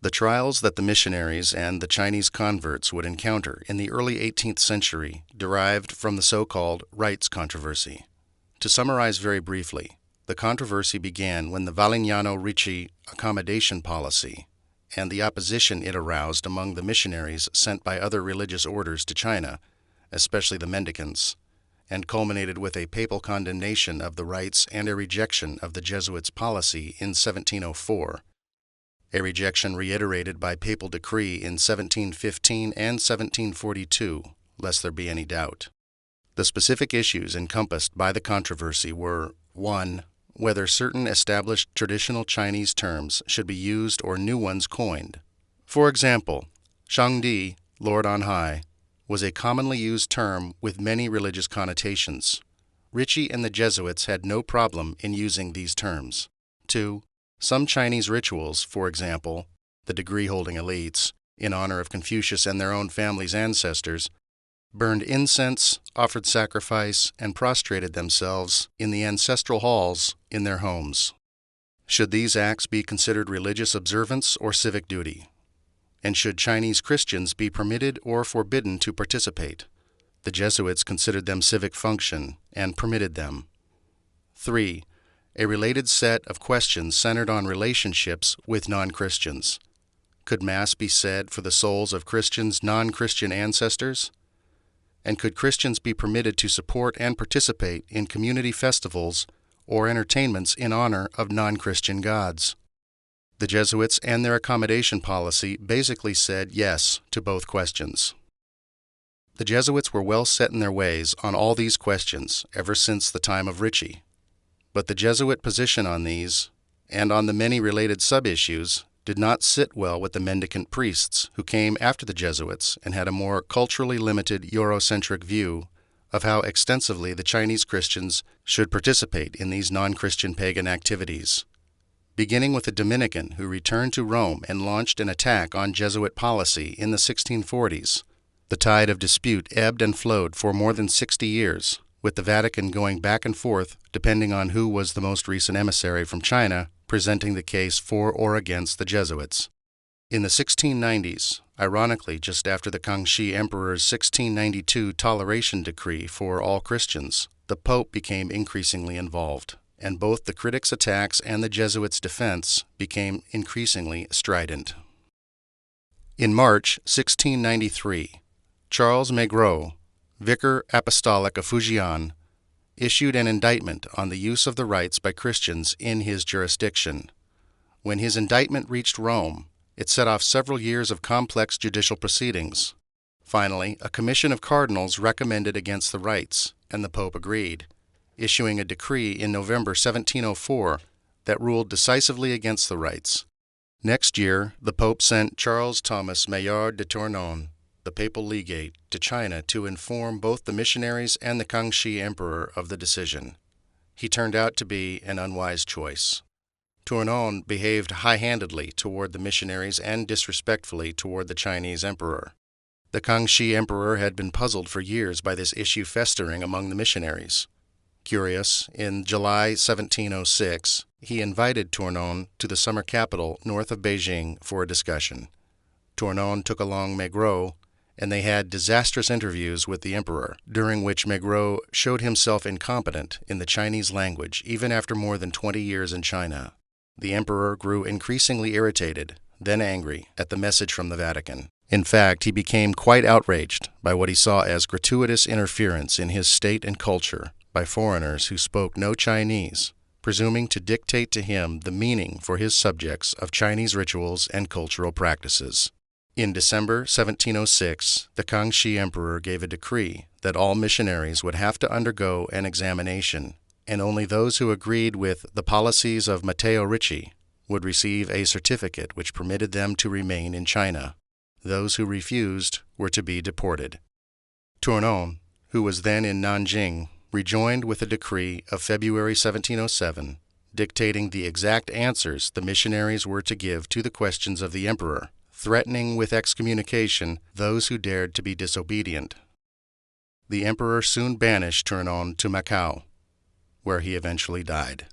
The trials that the missionaries and the Chinese converts would encounter in the early 18th century derived from the so-called Rites Controversy. To summarize very briefly, the controversy began when the Valignano-Ricci accommodation policy and the opposition it aroused among the missionaries sent by other religious orders to China, especially the mendicants, and culminated with a papal condemnation of the rites and a rejection of the Jesuits' policy in 1704, a rejection reiterated by papal decree in 1715 and 1742, lest there be any doubt. The specific issues encompassed by the controversy were 1. Whether certain established traditional Chinese terms should be used or new ones coined. For example, Shangdi, Lord on High, was a commonly used term with many religious connotations. Ricci and the Jesuits had no problem in using these terms. 2. Some Chinese rituals, for example, the degree-holding elites, in honor of Confucius and their own family's ancestors, burned incense, offered sacrifice, and prostrated themselves in the ancestral halls in their homes. Should these acts be considered religious observance or civic duty? And should Chinese Christians be permitted or forbidden to participate? The Jesuits considered them civic function and permitted them. 3. A related set of questions centered on relationships with non-Christians. Could Mass be said for the souls of Christians' non-Christian ancestors? And could Christians be permitted to support and participate in community festivals or entertainments in honor of non-Christian gods? The Jesuits and their accommodation policy basically said yes to both questions. The Jesuits were well set in their ways on all these questions ever since the time of Ricci, but the Jesuit position on these, and on the many related sub-issues, did not sit well with the mendicant priests who came after the Jesuits and had a more culturally limited Eurocentric view of how extensively the Chinese Christians should participate in these non-Christian pagan activities. Beginning with a Dominican who returned to Rome and launched an attack on Jesuit policy in the 1640s, the tide of dispute ebbed and flowed for more than 60 years, with the Vatican going back and forth depending on who was the most recent emissary from China presenting the case for or against the Jesuits. In the 1690s, ironically just after the Kangxi Emperor's 1692 toleration decree for all Christians, the Pope became increasingly involved, and both the critics' attacks and the Jesuits' defense became increasingly strident. In March 1693, Charles Maigret, Vicar Apostolic of Fujian, issued an indictment on the use of the rites by Christians in his jurisdiction. When his indictment reached Rome, it set off several years of complex judicial proceedings. Finally, a commission of cardinals recommended against the rites, and the Pope agreed, issuing a decree in November 1704 that ruled decisively against the rites. Next year, the Pope sent Charles Thomas Maillard de Tournon, the papal legate, to China to inform both the missionaries and the Kangxi Emperor of the decision. He turned out to be an unwise choice. Tournon behaved high-handedly toward the missionaries and disrespectfully toward the Chinese emperor. The Kangxi Emperor had been puzzled for years by this issue festering among the missionaries. Curious, in July 1706, he invited Tournon to the summer capital north of Beijing for a discussion. Tournon took along Maigret, and they had disastrous interviews with the emperor, during which Maigret showed himself incompetent in the Chinese language even after more than 20 years in China. The emperor grew increasingly irritated, then angry, at the message from the Vatican. In fact, he became quite outraged by what he saw as gratuitous interference in his state and culture by foreigners who spoke no Chinese, presuming to dictate to him the meaning for his subjects of Chinese rituals and cultural practices. In December 1706, the Kangxi Emperor gave a decree that all missionaries would have to undergo an examination, and only those who agreed with the policies of Matteo Ricci would receive a certificate which permitted them to remain in China. Those who refused were to be deported. Tournon, who was then in Nanjing, rejoined with a decree of February 1707, dictating the exact answers the missionaries were to give to the questions of the emperor, threatening with excommunication those who dared to be disobedient. The emperor soon banished Tournon to Macau, where he eventually died.